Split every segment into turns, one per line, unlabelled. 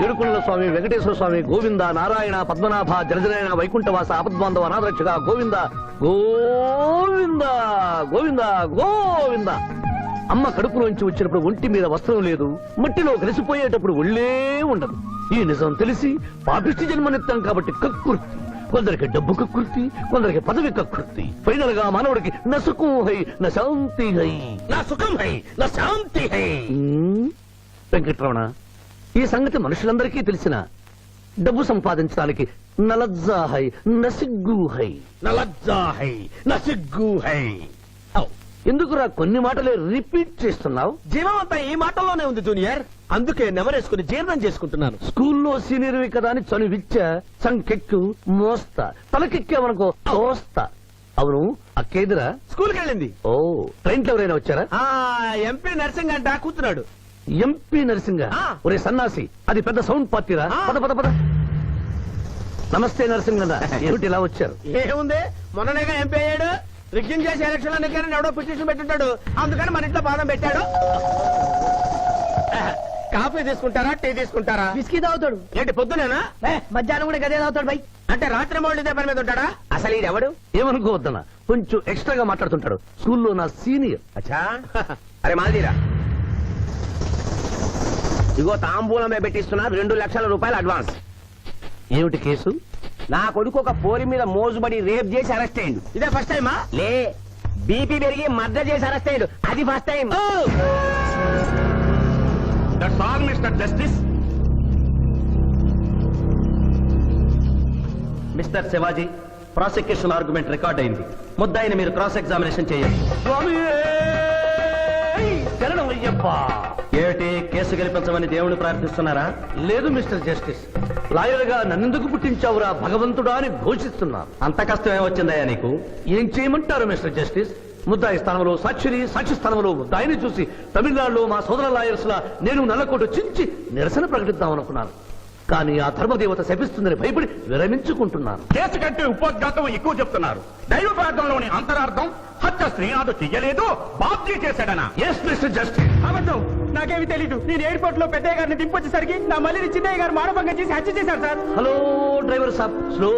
ఏడుకొండల స్వామి, వెంకటేశ్వర స్వామి, గోవింద, నారాయణ, పద్మనాభ, జలజనయన, వైకుంఠవాస, ఆపద్బాంధవ, అనాథరక్షక, గోవింద గోవింద గోవింద గోవింద. అమ్మ కడుపులోంచి వచ్చినప్పుడు ఒంటి మీద వస్త్రం లేదు, మట్టిలో కలిసిపోయేటప్పుడు ఒళ్ళే ఉండదు. ఈ నిజం తెలిసి పాపిష్టి జన్మనిత్తాం కాబట్టి కక్కుర్తి. కొందరికి డబ్బు కక్కుర్తి, కొందరికి పదవి కక్కుర్తి. ఫైనల్ గా మానవుడికి నా సుఖం హై, నా శాంతి హై, నా సుఖం హై, నా శాంతి హై. వెంకటరమణ, ఈ సంగతి మనుషులందరికీ తెలిసిన డబ్బు సంపాదించడానికి నలజ్జా హై, నసిగ్గు హై, నలజ్జా హై, నసిగ్గు హై. ఎందుకురా కొన్ని మాటలే రిపీట్ చేస్తున్నావు?
జీవం అంతా ఈ మాటల్లోనే ఉంది జూనియర్, అందుకే నెమరేసుకుని జీర్ణం చేసుకుంటున్నాను.
స్కూల్లో సీనియర్వి కదా అని చనువిచ్చ సంకెక్కు మోస్తా, తలకెక్కామనుకో తోస్తా. అవును, అక్కేదిరా
స్కూల్కి వెళ్ళింది.
ఓ, ట్రైన్ లో ఎవరైనా వచ్చారా?
ఎంపీ నర్సింగ్ అంట కూర్చున్నాడు.
ఎంపీ నరసింగ? ఒరే సన్నాసి, అది పెద్ద సౌండ్ పార్టీరా. పద పద పద. నమస్తే నరసింగన్న, ఏమిటి ఇలా వచ్చారు?
ఏముంది, మొన్ననేగా ఎంపీ అయ్యాడు. రిగ్గింగ్ చేసి ఎలక్షన్ ఎన్నికని ఎవడో పిటిషన్ పెట్టుంటాడు, అందుకని మన ఇంట్లో బాదం పెట్టాడు. కాఫీ తీసుకుంటారా, టీ తీసుకుంటారా?
బిస్కీ తాగుతాడు.
ఏంటి పొద్దునేనా?
మధ్యాహ్నం కూడా గదే తాగుతాడు బై.
అంటే రాత్రి మౌళ్ళు ఇదే పని మీద ఉంటాడా? అసలు ఇది ఎవడు?
ఏమనుకోవద్దన్న, కొంచెం ఎక్స్ట్రాగా మాట్లాడుతుంటాడు. స్కూల్లో నా సీనియర్.
అచ్చా, అరే మాదిరా, ఇగో తాంబూలమే పెట్టిస్తున్నా, 2 లక్షల రూపాయలు అడ్వాన్స్.
ఏమిటి కేసు?
నా కొడుకు ఒక పోరి మీద మోజుబడి రేప్ చేసి అరెస్ట్ అయ్యిండు. ఇదే ఫస్ట్ టైమా? లే, బీపీ పెరిగి మర్డర్ చేసి అరెస్ట్ అయ్యిండు, అది first time.
That's all, Mr. Justice.
Mister Shivaji, prosecution argument record అయింది. ముద్దాయిని మీరు క్రాస్ ఎగ్జామినేషన్ చేయండి.
స్వామి శరణం అయ్యప్ప.
ఏమిటి, కేసు గెలిపించమని దేవుని ప్రార్థిస్తున్నారా?
లేదు మిస్టర్ జస్టిస్, లాయర్ గా నన్నెందుకు పుట్టించావురా భగవంతుడా అని ఘోషిస్తున్నా.
అంత కష్టం ఏమొచ్చిందయ్యా నీకు?
ఏం చేయమంటారు మిస్టర్ జస్టిస్? ముద్దాయి స్థానంలో సాక్షిని, సాక్షి స్థానంలో ముద్దాయిని చూసి తమిళనాడులో మా సోదర లాయర్స్ లా నేను నల్లకోటు చించి నిరసన ప్రకటిద్దామనుకున్నాను. కానీ ఆ ధర్మదేవత శపిస్తుందని భయపడి విరమించుకుంటున్నాను.
కేసు కంటే ఉపోద్ఘాతం ఎక్కువ చెప్తున్నారు. దైవ ప్రార్థనలోని అంతరార్థం హత్య శ్రీనాథ్ చెయ్యలేదు, బాబ్జీ చేశాడనా?
Yes mister justice.
అబద్ధం, నాకేమి తెలీదు. నేను ఎయిర్పోర్ట్ లో పెద్దయ్య గారిని దింపొచ్చేసరికి నా మళ్ళీ చిన్నయ్య గారు మానభంగం చేసి హత్య చేశారు సార్.
హలో డ్రైవర్ సాబ్, స్లో.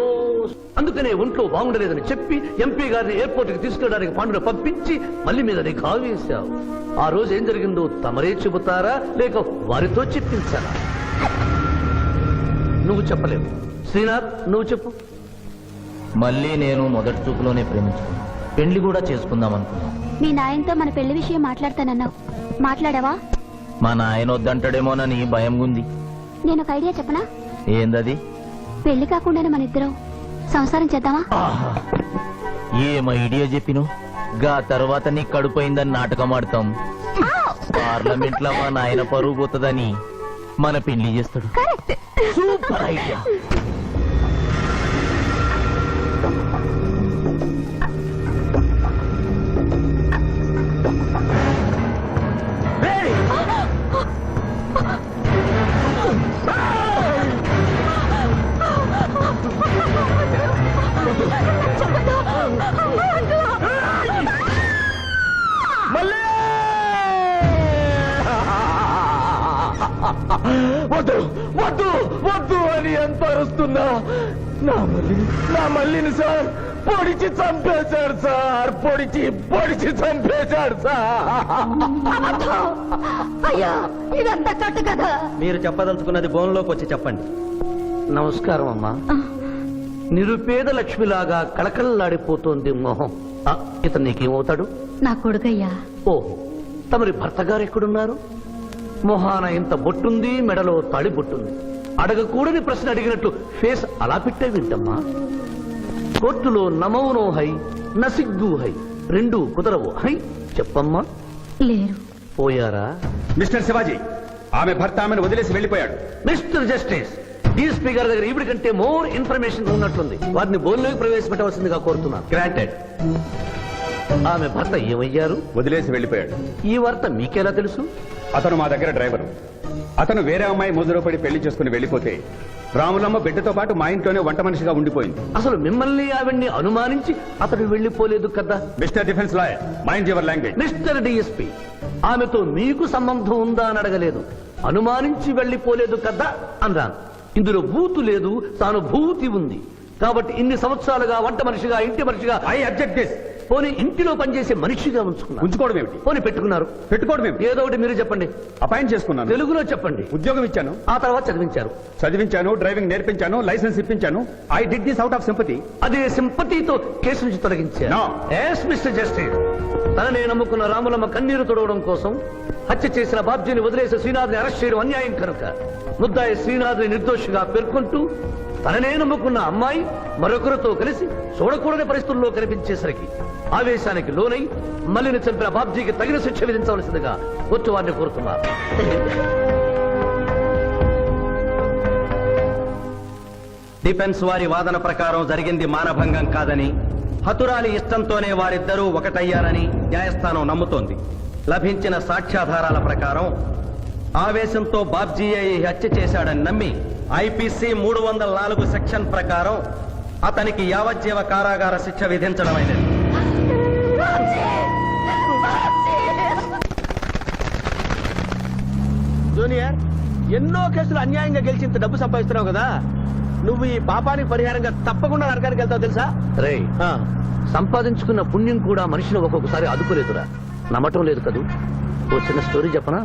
అందుకనే ఒంట్లో బాగుండలేదని చెప్పి ఎంపీ గారిని ఎయిర్పోర్ట్ కి తీసుకెళ్ళడానికి పాండును పంపించి మళ్ళీ మీద నిఘా వేశావు. ఆ రోజు ఏం జరిగిందో తమరే చెబుతారా, లేక వారితో చెప్పించారా? నువ్వు చెప్పలేవు. శ్రీనాథ్, నువ్వు చెప్పు.
మళ్ళీ నేను మొదటి చూపులోనే ప్రేమించుకున్నాను, పెళ్లి కూడా చేసుకుందాం అనుకున్నాను.
మీ నాయనతో మన పెళ్లి విషయం మాట్లాడతానన్నావు, మాట్లాడావా?
మా నాయన వద్దంటాడేమోనని భయం ఉంది.
నేను ఒక ఐడియా చెప్పనా?
ఏందది?
పెళ్లి కాకుండానే మన ఇద్దరం సంసారం చేద్దామా?
ఏం ఐడియా చెప్పిను? గా తర్వాత నీ కడుపోయిందని నాటకం ఆడతాం. పార్లమెంట్ లో మా నాయన పరువు పోతుందని మన పెళ్లి చేస్తాడు.
Super idea.
వద్దు వద్దు వద్దు అని ఎంత అరుస్తున్నా నా మల్లిని సార్ పొడిచి చంపేశాడు సార్, పొడిచి చంపేశాడు సార్.
అయ్యో, ఇదంతా కట్టు కదా.
మీరు చెప్పదలుచుకున్నది బోన్లోకి వచ్చి చెప్పండి.
నమస్కారం అమ్మా. నిరుపేద లక్ష్మిలాగా కళకళలాడిపోతోంది మొహం. ఇతను నీకేమవుతాడు?
నా కొడుకయ్యా.
ఓహో, తమరి భర్త గారు ఎక్కడున్నారు? మొహాన ఇంత బొట్టుంది, మెడలో తాళి బొట్టుంది. అడగకూడని ప్రశ్న అడిగినట్లు ఫేస్ అలా పెట్టే వింటమ్మా. కోర్టులో నమౌనో హై, నసిగ్గు హై, రెండు కుదరవు హై. చెప్పమ్మా.
లేరు.
పోయారా?
మిస్టర్ శివాజీ, ఆమె భర్త ఆమెను వదిలేసి వెళ్లిపోయాడు.
మిస్టర్ జస్టిస్, డీఎస్పీ గారి దగ్గర ఈవిడి కంటే మోర్ ఇన్ఫర్మేషన్ ఉన్నట్లుంది. వారిని బోన్లోకి ప్రవేశపెట్టవలసిందిగా కోరుతున్నాను.
గ్రాంటెడ్.
ఆమె భర్త ఏమయ్యారు?
వదిలేసి వెళ్లిపోయాడు.
ఈ వార్త మీకెలా తెలుసు?
అతను మా దగ్గర డ్రైవరు. అతను వేరే అమ్మాయి ముద్రలో పడి పెళ్లి చేసుకుని వెళ్లిపోతే రాములమ్మ బిడ్డతో పాటు మా ఇంట్లోనే వంట మనిషిగా ఉండిపోయింది.
అసలు మిమ్మల్ని ఆవిడ్ని అనుమానించి అతడు వెళ్లిపోలేదు కదా?
Mister defence lawyer, mind your language.
Mister DSP, ఆమెతో మీకు సంబంధం ఉందా అని అడగలేదు. అనుమానించి వెళ్ళిపోలేదు కదా అన్నాను. ఇందులో భూతు లేదు, తాను భూతి ఉంది. కాబట్టి ఇన్ని సంవత్సరాలుగా వంట మనిషిగా, ఇంటి మనిషిగా,
ఐ అబ్జెక్ట్ దిస్.
పోనీ ఇంటిలో పనిచేసే మనిషిగా ఉంచుకున్నారు.
ఉంచుకోవడం ఏమిటి?
పోనీ పెట్టుకున్నారు.
పెట్టుకోవడం ఏమిటి?
ఏదో ఒకటి మీరు చెప్పండి.
అపాయింట్ చేసుకున్నాను,
తెలుగులో చెప్పండి.
ఉద్యోగం ఇచ్చాను,
ఆ తర్వాత చదివించారు.
చదివించాను, డ్రైవింగ్ నేర్పించాను, లైసెన్స్ ఇప్పించాను. I did this out of sympathy.
అదే సింపతితో కేసు నుంచి తొలగించారు.
No.
Yes, Mr. Justice. తననే నమ్ముకున్న రాములమ్మ కన్నీరు తొడవడం కోసం హత్య చేసిన బాబ్జీని వదిలేసి శ్రీనాథ్ని అరెస్ట్ చేయడం అన్యాయం కనుక ముద్దాయి శ్రీనాథ్ని నిర్దోషిగా పేర్కొంటూ తననే నమ్ముకున్న అమ్మాయి మరొకరితో కలిసి చూడకూడని పరిస్థితుల్లో కనిపించేసరికి ఆవేశానికి లోనై మల్లిని చంపిన బాబ్జీకి తగిన శిక్ష విధించవలసిందిగా కోర్టు వారిని కోరుతున్నారు.
డిఫెన్స్ వారి వాదన ప్రకారం జరిగింది మానభంగం కాదని, హతురాలి ఇష్టంతోనే వారిద్దరూ ఒకటయ్యారని న్యాయస్థానం నమ్ముతోంది. లభించిన సాక్ష్యాధారాల ప్రకారం ఆవేశంతో బాబ్జీయే ఈ హత్య చేశాడని నమ్మి ఐపీసీ 304 సెక్షన్ ప్రకారం అతనికి యావజ్జీవ కారాగార శిక్ష విధించడమైనది.
జూనియర్, ఎన్నో కేసులు అన్యాయంగా గెలిచి ఇంత డబ్బు సంపాదిస్తున్నావు కదా, నువ్వు ఈ పాపానికి పరిహారంగా తప్పకుండా నరకానికి వెళ్తావు తెలుసా?
రే, సంపాదించుకున్న పుణ్యం కూడా మనిషిని ఒక్కొక్కసారి అదుపులేదురా. నమ్మటం లేదు కదూ. ఓ చిన్న స్టోరీ చెప్పనా?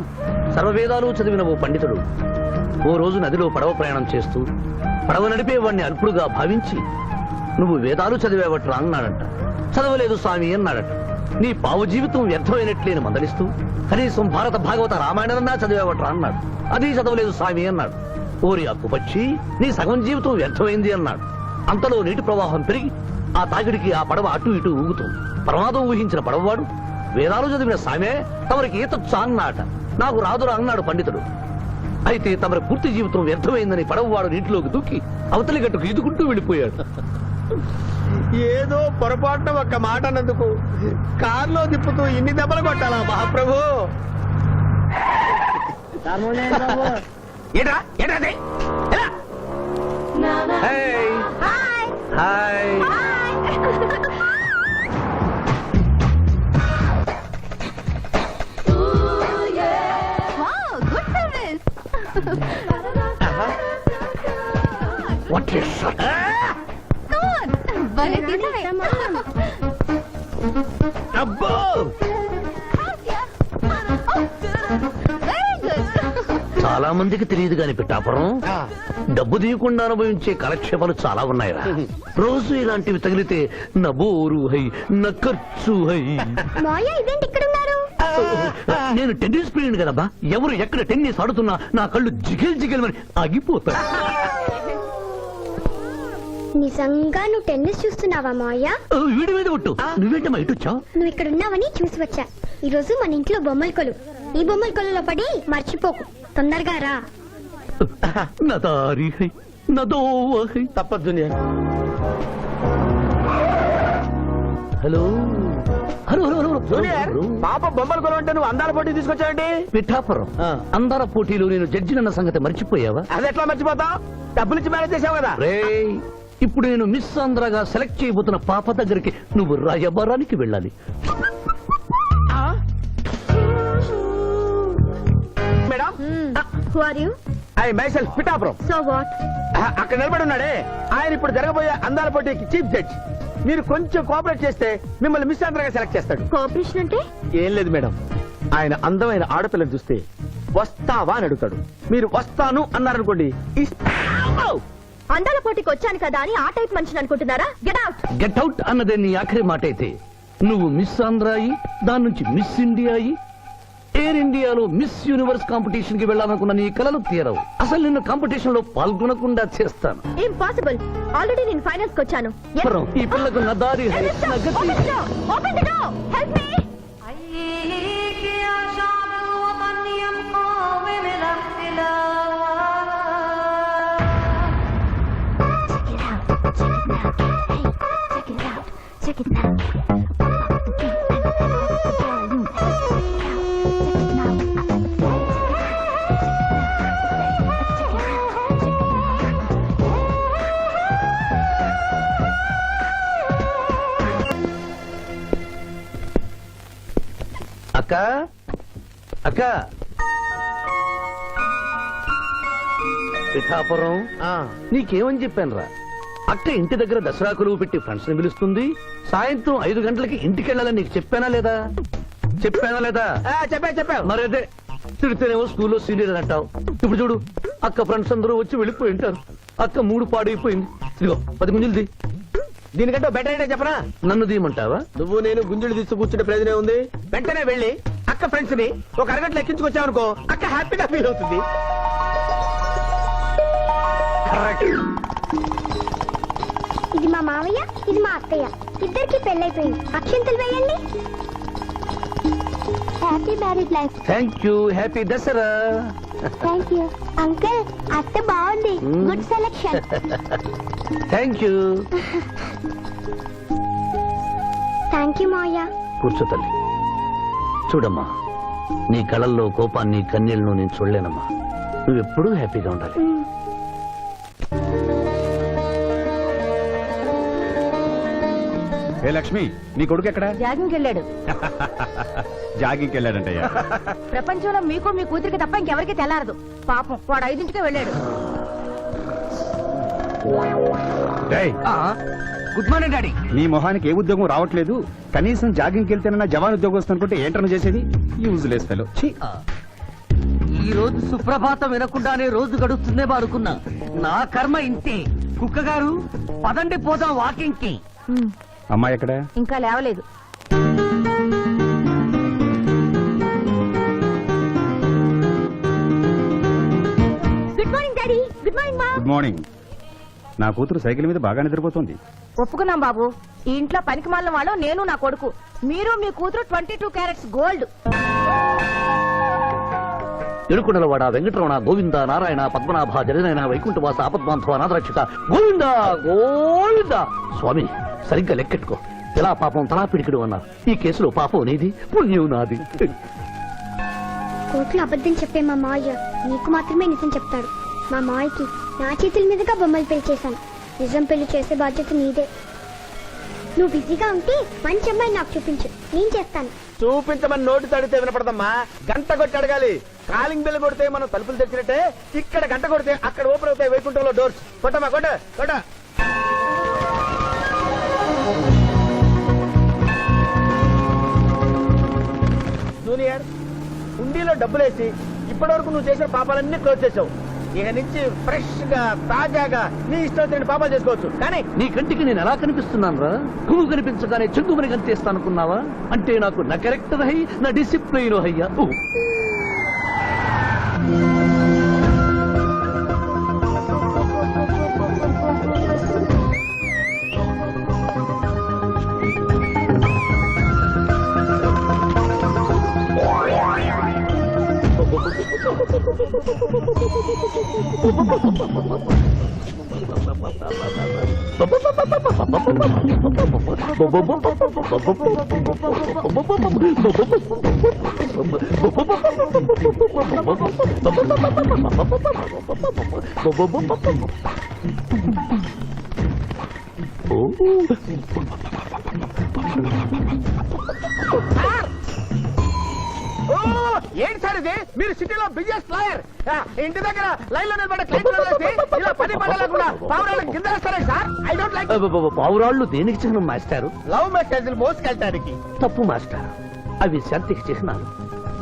సర్వవేదాలు చదివిన ఓ పండితుడు ఓ రోజు నదిలో పడవ ప్రయాణం చేస్తూ పడవ నడిపే వాడిని అల్పుడుగా భావించి, నువ్వు వేదాలు చదివేవట్రా అన్నాడంట. చదవలేదు స్వామి అన్నాడట. నీ పావు జీవితం వ్యర్థమైనట్లేని మందలిస్తూ, కనీసం భారత భాగవత రామాయణన్నా చదివేవట్రా అన్నాడు. అది చదవలేదు స్వామి అన్నాడు. ఓరి అక్కుపక్షి, నీ సగం జీవితం వ్యర్థమైంది అన్నాడు. అంతలో నీటి ప్రవాహం పెరిగి ఆ తాగిడికి ఆ పడవ అటు ఇటు ఊగుతుంది. ప్రమాదం ఊహించిన పడవవాడు, వేదాలు చదివిన సామే తమరికి ఈతొచ్చా అన్నాట. నాకు రాదురా అన్నాడు పండితుడు. అయితే తమరి పూర్తి జీవితం వ్యర్థమైందని పడవవాడు నీటిలోకి దూకి అవతలి గట్టుకు ఈదుకుంటూ వెళ్ళిపోయాడు.
ఏదో పొరపాటున ఒక్క మాట అన్నందుకు కారులో తిప్పుతూ ఇన్ని దెబ్బలు కొట్టాలా మహాప్రభు? ఏట్రా ఏట్రా అది? ఎలా?
హాయ్ హాయ్ వాట్ ఇస్
అబ్బో,
చాలా మందికి తెలియదు కాని పిఠాపురం, డబ్బు తీయకుండా అనుభవించే కాలక్షేపాలు చాలా ఉన్నాయిరా. రోజు ఇలాంటివి తగిలితే నా బోరు హై, నా ఖర్చు హై. నేను టెన్నిస్ ప్లేయర్ కదబ్బా. ఎవరు ఎక్కడ టెన్నిస్ ఆడుతున్నా నా కళ్ళు జిగిల్ జిగిల్ అని ఆగిపోతాయి.
నిజంగా నువ్వు టెన్నిస్ చూస్తున్నావా మావయ్య?
వీడి మీద ఒట్టు. నువ్వేంటమ్మా ఇటు వచ్చావు?
నువ్వు ఇక్కడ ఉన్నావని చూసి వచ్చా. ఈ రోజు మన ఇంట్లో బొమ్మల కొలు. ఈ బొమ్మల కొలులో పడి మర్చిపోకు. తొందరగా రా.
నా దారి హై, నా దోవ హై.
తప్పదు junior.
Hello hello hello hello
junior,
hello.
పాప బొమ్మల కొలు అంటే నువ్వు అందాల పోటీ తీసుకొచ్చావండి?
పిఠాపురం అందాల పోటీలో నేను జడ్జినన్న సంగతి మర్చిపోయావా?
అది ఎట్లా మర్చిపోతావు? డబ్బులిచ్చి మేనేజ్ చేసావు కదా.
రే, ఇప్పుడు నేను మిస్ ఆంధ్రగా సెలెక్ట్ చేయబోతున్న పాప దగ్గరికి నువ్వు రాయబారానికి వెళ్ళాలి.
Madam,
Who are you?
I myself Pithapuram.
So what?
అక్కడ నిలబడి ఉన్నాడే ఆయన ఇప్పుడు జరగబోయే అందాల పోటీకి చీఫ్ జడ్జ్. మీరు కొంచెం కోఆపరేట్ చేస్తే మిమ్మల్ని మిస్ ఆంధ్రగా సెలెక్ట్ చేస్తాడు.
కోఆపరేషన్ అంటే?
ఏం లేదు మేడం, ఆయన అందమైన ఆడపిల్లని చూస్తే వస్తావా అని అడుగుతాడు. మీరు వస్తాను అన్నారనుకోండి,
అందాల పోటీకి వచ్చాను కదా అని ఆ టైప్ మనిషిని అనుకుంటున్నారా? Get out.
గెట్ అవుట్ అన్నదే నీ ఆఖరి మాట అయితే, నువ్వు మిస్ ఆంధ్ర అయి దాని నుంచి మిస్ ఇండియా అయి ఎయిర్ ఇండియాలో మిస్ యూనివర్స్ కాంపిటీషన్ కి వెళ్ళాలనుకున్న నీ కలలు తీరవు. అసలు నిన్ను కాంపిటీషన్ లో పాల్గొనకుండా చేస్తాను.
ఇంపాసిబుల్. ఆల్రెడీ నేను ఫైనల్స్ కి వచ్చాను.
పరం, ఈ పిల్లకు నా దారి హై, నా గతి.
Open the door. Help me. Check it out.
అక్క అక్క పిఠాపురం నీకేమని చెప్పాను రా అక్క ఇంటి దగ్గర దసరా కొలువు పెట్టి ఫ్రెండ్స్ ని పిలుస్తుంది సాయంత్రం 5 గంటలకి ఇంటికి వెళ్ళాలని నీకు చెప్పానా లేదా
చెప్పావు
మరి అదే తిడితేనేమో స్కూల్లో సీనియర్ అని అంటావు ఇప్పుడు చూడు అక్క ఫ్రెండ్స్ అందరూ వచ్చి వెళ్ళిపోయి ఉంటారు అక్క మూడు పాడైపోయింది ఇదిగో 10 గుంజులు
దీనికంటే బెటర్ అయితే చెప్పనా
నన్ను తీయమంటావా
నువ్వు నేను గుంజులు తీసి కూర్చుంటే ప్రయోజనం ఉంది వెంటనే వెళ్ళి అక్క ఫ్రెండ్స్ ని ఒక అరగంటలో ఎక్కించుకొచ్చావనుకో అక్క హ్యాపీగా ఫీల్ అవుతుంది
ఇది మా మావయ్య ఇది మా అత్తయ్య ఇద్దరికి పెళ్ళైపోయింది అక్షంతలు వేయండి happy marriage life
thank you happy Dasara
thank you uncle అత్త బాగుంది good selection
thank you
thank you మావయ్య
కూర్చో తల్లి చూడమ్మా నీ కళల్లో కోపాన్ని కన్నీళ్లను నేను చూడలేనమ్మా నువ్వెప్పుడూ హ్యాపీగా ఉండాలి
ఏ లక్ష్మి నీ కొడుకు ఎక్కడ
జాగింగ్కి వెళ్ళాడు
జాగింగ్కి వెళ్ళాడంటయ్యా
ప్రపంచంలో మీకు మీ కూతురికి తప్ప ఇంకెవరికి తెల్లారదు పాపం వాడు 5ంటికే వెళ్ళాడు
డేయ్,
గుడ్ మార్నింగ్ డాడీ
నీ మొహానికి ఏ ఉద్యోగం రావట్లేదు కనీసం జాగింగ్కి వెళ్తేనన్నా జవాన్ ఉద్యోగం వస్తుంది అనుకుంటే ఏంటన్నా చేసేది యూజ్లెస్ ఫెలో
ఈ రోజు సుప్రభాతం వినకుండానే రోజు గడుస్తుందే అనుకున్నా నా కర్మ ఇంతే కుక్క గారు పదండి పోదాం వాకింగ్ కి
అమ్మాయి ఎక్కడ
ఇంకా లేవలేదు
good morning daddy good morning మా
గుడ్ మార్నింగ్ నా కూతురు సైకిల్ మీద బాగా నిద్రపోతుంది
ఒప్పుకున్నాం బాబు ఈ ఇంట్లో పనికి మాలిన వాళ్ళు నేను నా కొడుకు మీరు మీ కూతురు 22 క్యారెట్స్ గోల్డ్
ఎడుకునలవాడ వెంకటరమణ గోవింద నారాయణ పద్మనాభ జగనైన వైకుంఠవాస ఆపద్బాంధవ నాథరక్షక గోవింద గోవింద స్వామి సరిగ్గా లెక్కెట్టుకో ఎలా పాపం తలా పిడికిడు అన్నారు ఈ కేసులో పాపం నీది పుణ్యం నాది
కోర్టులో అబద్ధం చెప్పే మా మావయ్య నీకు మాత్రమే నిజం చెప్తాడు మా మావయ్యకి నా చేతుల మీదుగా బొమ్మలు పెళ్లి చేశాను నిజం పెళ్లి చేసే బాధ్యత నీదే నువ్వు బిజీగా ఉంటే మంచి అమ్మాయి నాకు చూపించు నేను చేస్తాను
చూపించమని నోటి తడితే వినపడదమ్మా గంట కొట్టి అడగాలి కాలింగ్ బిల్ కొడితే మనం తలుపులు తెచ్చినట్టే ఇక్కడ గంట కొడితే అక్కడ ఓపెన్ అవుతాయి వైకుంఠంలో డోర్స్ కొట్టమ్మా కొట్ట జూనియర్ హుండీలో డబ్బులేసి ఇప్పటి వరకు నువ్వు చేసిన పాపాలన్నీ క్లోజ్ చేసావు ఇక నుంచి ఫ్రెష్ గా తాజాగా నీ ఇష్టం వచ్చిన పాపాలు చేసుకోవచ్చు కానీ
నీ కంటికి నేను ఎలా కనిపిస్తున్నాను రా పువ్వు కనిపించగానే చెంగుమని కనిపిస్తాను అనుకున్నావా అంటే నాకు నా క్యారెక్టర్ హై నా డిసిప్లైన్ హయ్యా
ఏంటి సార్ ఇది మీరు సిటీలో బిజినెస్ లాయర్ ఇంటి దగ్గర లైన్ లో నిలబడ్డ క్లయింట్ ఇలా పని పడలేకుండా పావురాళ్ళకి గిందేస్తారే సార్ ఐ డోంట్ లైక్
పావురాళ్ళు దేనికి చిహ్నం మాస్టారు
లవ్ మెసేజ్లు మోసుకెళ్ళటానికి
తప్పు మాస్టర్ అవి శాంతికి చిహ్నాలు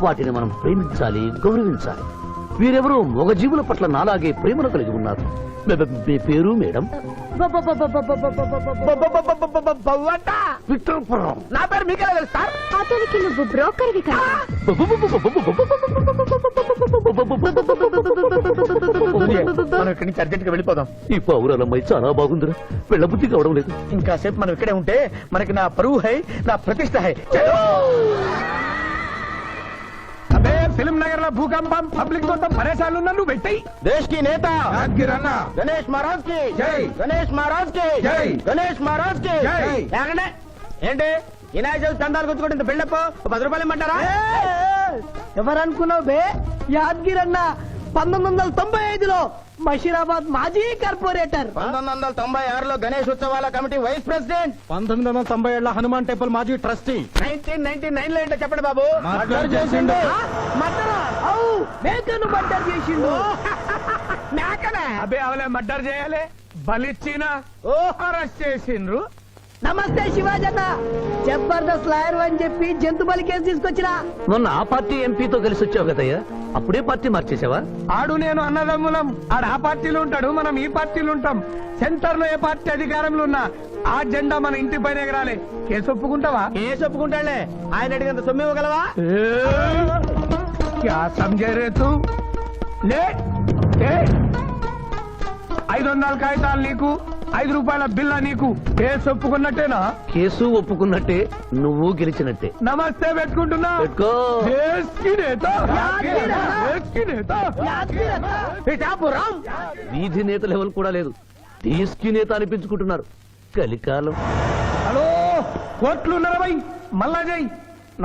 వాటిని మనం ప్రేమించాలి గౌరవించాలి వీరెవరూ మగ జీవుల పట్ల నాలాగే ప్రేమను కలిగి ఉన్నారు మీ పేరు మేడం విక్రమపురం
నా పేరు మీకెలా తెలుసు సార్
అతనికి నువ్వు బ్రోకర్వి కదా
మనం ఇక్కడి నుంచి అర్జెంట్ గా వెళ్ళిపోదాం
ఈ పౌరాలమ్మాయి చాలా బాగుందిరా వెళ్ళబుద్ధి కావడం లేదు
ఇంకా సేపు మనం ఇక్కడే ఉంటే మనకి నా పరువు హై నా ప్రతిష్ట హై చలో
అదే ఫిల్మ్ నగర్ లో భూకంపం పబ్లిక్ మొత్తం పరేషాలు నన్ను పెట్టాయి
దేశ్ కి నేత
యాద్గిరన్న
గణేష్ మహారాజ్ కి
జై.
గణేష్ మహారాజ్ కి
జై.
గణేష్ మహారాజ్ కి
జై.
ఏమండి? ఏంటి వినాయక చవితి చందాలు గుర్తుకుంటే ఇంత బిల్డప్ 10 రూపాయలు ఇమ్మంటారా
ఎవరు అనుకున్నావు బే యాద్గిరన్న 1995లో మషీరాబాద్ మాజీ కార్పొరేటర్
1996లో గణేష్ ఉత్సవాల committee vice president
1997 Hanuman temple మాజీ ట్రస్టీ
1999 లో ఏంటో చెప్పండి బాబు
మర్డర్ చేసిండు.
మర్డర్ మేకను మర్డర్ చేసిండు
మేకనే
అబ్బే అవలే మర్డర్ చేయాలి బలిచ్చిన అరెస్ట్ చేసిండ్రు.
నమస్తే శివాజన్న, జబర్దస్త్ లాయర్ అని చెప్పి జంతు బలి కేసు తీసుకొచ్చినా.
మొన్న ఆ పార్టీ ఎంపీతో కలిసి వచ్చావు కదయ్యా, అప్పుడే పార్టీ మార్చేసావా?
ఆడు నేను అన్నదమ్ములం. ఆడు ఆ పార్టీలో ఉంటాడు, మనం ఈ పార్టీలో ఉంటాం. సెంటర్ లో ఏ పార్టీ అధికారంలో ఉన్నా ఆ జెండా మన ఇంటి పైన ఎగరాలి. కేసు ఒప్పుకుంటావా?
కేసు ఒప్పుకుంటాడులే, ఆయన అడిగినంత సొమ్ము ఇవ్వగలవా?
క్యా సమझे रे तू? లే 500 కాగితాలు నీకు, 5 రూపాయల బిల్ల నీకు. కేసు ఒప్పుకున్నట్టేనా?
కేసు ఒప్పుకున్నట్టే, నువ్వు గెలిచినట్టే.
నమస్తే పెట్టుకుంటున్నా.
పెట్టుకో.
దేశ్ కి నేత, దేశ్ కి నేత.
వీధి నేత లెవెల్ కూడా లేదు, తీసుకి నేత అనిపించుకుంటున్నారు. కలికాలం.
హలో, కోట్లు ఉన్నారా భయ్? మళ్ళా జై.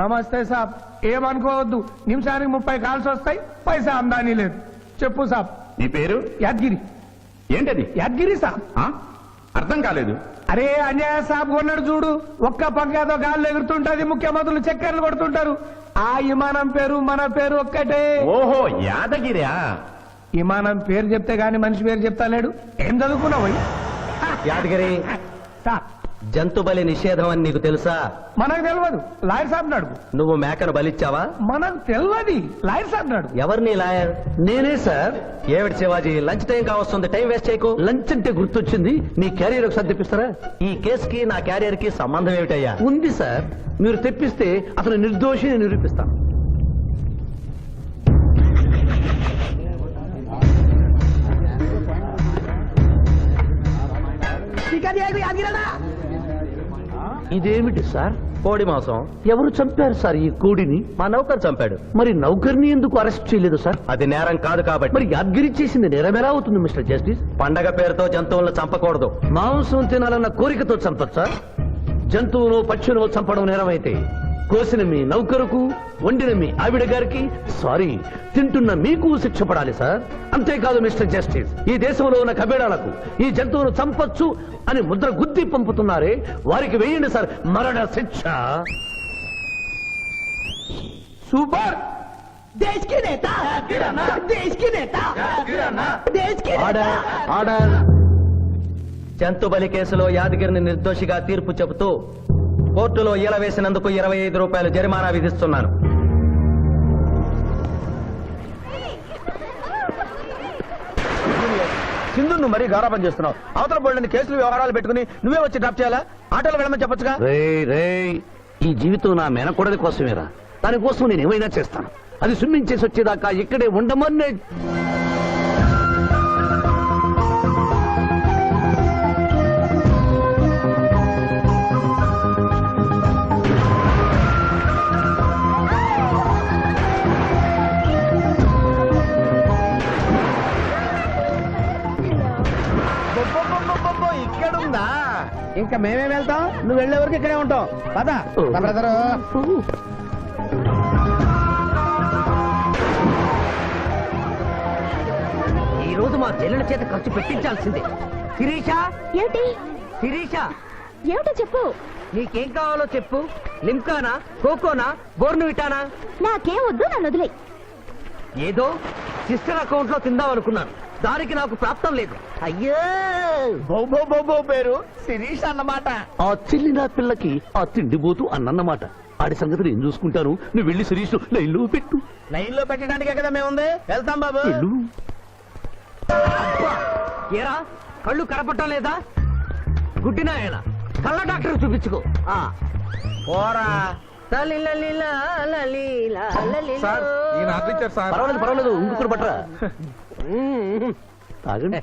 నమస్తే సాబ్, ఏమనుకోవద్దు. నిమిషానికి 30 కాల్స్ వస్తాయి, పైసా అందానీ లేదు. చెప్పు సాబ్.
నీ పేరు?
యాద్గిరి.
ఏంటది?
యాద్గిరి సాబ్.
అర్థం కాలేదు.
అరే అన్యాయ సాబ్ కొన్నాడు చూడు, ఒక్క పక్కతో గాల్లో ఎగురుతుంటది, ముఖ్యమంత్రులు చక్కర్లు కొడుతుంటారు. ఆ విమానం పేరు మన పేరు ఒక్కటే.
ఓహో, యాదగిరా?
విమానం పేరు చెప్తే గాని మనిషి పేరు చెప్తా లేడు. ఏం చదువుకున్నావు?
యాదగిరి,
సాబ్
జంతు బలి నిషేధం అని నీకు తెలుసా?
మనకు తెలియదు, లాయర్ సాబ్ నాడు.
నువ్వు మేకను బలిచ్చావా?
మనకు తెలియదు, లాయర్ సాబ్ నాడు.
ఎవరిని లాయర్?
నేనే సార్.
ఏమిటి శివాజీ, లంచ్ టైం కావస్తుంది, టైం వేస్ట్ చేయకు.
లంచ్ అంటే గుర్తొచ్చింది, నీ క్యారియర్ ఒకసారి తెప్పిస్తారా?
ఈ కేసుకి నా క్యారియర్ కి సంబంధం ఏమిటయ్యా?
ఉంది సార్, మీరు తెప్పిస్తే అతను నిర్దోషిని నిరూపిస్తాను. ఇదేమిటి సార్?
కోడి మాంసం.
ఎవరు చంపారు సార్ ఈ కోడిని?
మా నౌకర్ చంపాడు.
మరి నౌకర్ని ఎందుకు అరెస్ట్ చేయలేదు సార్?
అది నేరం కాదు కాబట్టి.
మరి యాద్గిరి చేసింది నేరం ఎలా అవుతుంది మిస్టర్ జస్టిస్?
పండగ పేరుతో జంతువులను చంపకూడదు.
మాంసం తినాలన్న కోరికతో చంపచ్చా? జంతువును పక్షును చంపడం నేరమైతే కోసిన మీ నౌకరుకు, వండిన మీ ఆవిడ గారికి, సారీ తింటున్న మీకు శిక్ష పడాలి సార్. అంతేకాదు మిస్టర్ జస్టిస్, ఈ దేశంలో ఉన్న కబేడాలకు ఈ జంతువును చంపొచ్చు అని ముద్ర గుద్ది పంపుతున్నారే, వారికి వేయండి సార్ మరణ శిక్ష.
సూపర్.
దేశ్ కి నేత, దేశ్ కి నేత, దేశ్ కి
ఆర్డర్, ఆర్డర్.
జంతు బలి కేసులో యాదగిరిని నిర్దోషిగా తీర్పు చెబుతూ కోర్టులో ఈల వేసినందుకు 25 రూపాయలు జరిమానా విధిస్తున్నాను.
సింధు, నువ్వు మరీ గారాబం చేస్తున్నావు. అవతల బోల్డని కేసులు వ్యవహారాలు పెట్టుకుని నువ్వే వచ్చి డ్రాప్ చేయాలా? ఆటోలో వెళ్ళమని చెప్పొచ్చుగా.
రేయ్, ఈ జీవితం నా మేనకోడలి కోసమేరా, దానికోసం నేను ఏమైనా చేస్తాను. అది స్విమ్మింగ్ చేసి వచ్చేదాకా ఇక్కడే ఉండమని.
ఇక్కడుందా? ఇంకా మేమే వెళ్తాం, నువ్వు వెళ్లే వరకు ఇక్కడే ఉంటాం. పద బ్రదరు.
ఈ రోజు మా చెల్లెల చేత ఖర్చు పెట్టించాల్సిందే. శిరీష,
ఏమిటి?
శిరీష,
ఏమిటో చెప్పు.
నీకేం కావాలో చెప్పు. లిమ్కానా, కోకోనా, బోర్నువిటానా?
నాకేం వద్దు, నన్ను వదిలే.
ఏదో సిస్టర్ అకౌంట్ లో తిందాం అనుకున్నాను, దానికి నాకు ప్రాప్తం లేదు. అయ్యో,
బొబ్బో బొబ్బో పేరు శిరీష్ అన్నమాట.
ఆ చెల్లి నా పిల్లకి ఆ తిండిపోతూ అన్నమాట. ఆడి సంగతి నేను చూసుకుంటాను, నువ్వు వెళ్ళి శిరీష్ లైన్లో పెట్టు.
లైన్ లో పెట్టడానికే కదా మేముంది. వెళ్తాం బాబు.
వెళ్ళు. అబ్బా, ఏరా కళ్ళు కనపడటం లేదా? గుడ్డినాయన కళ్ళ డాక్టర్ చూపించుకో.
పోరా.
పర్వాలేదు పర్వాలేదు, ఇంకొకరు పట్టరా. తాగండి.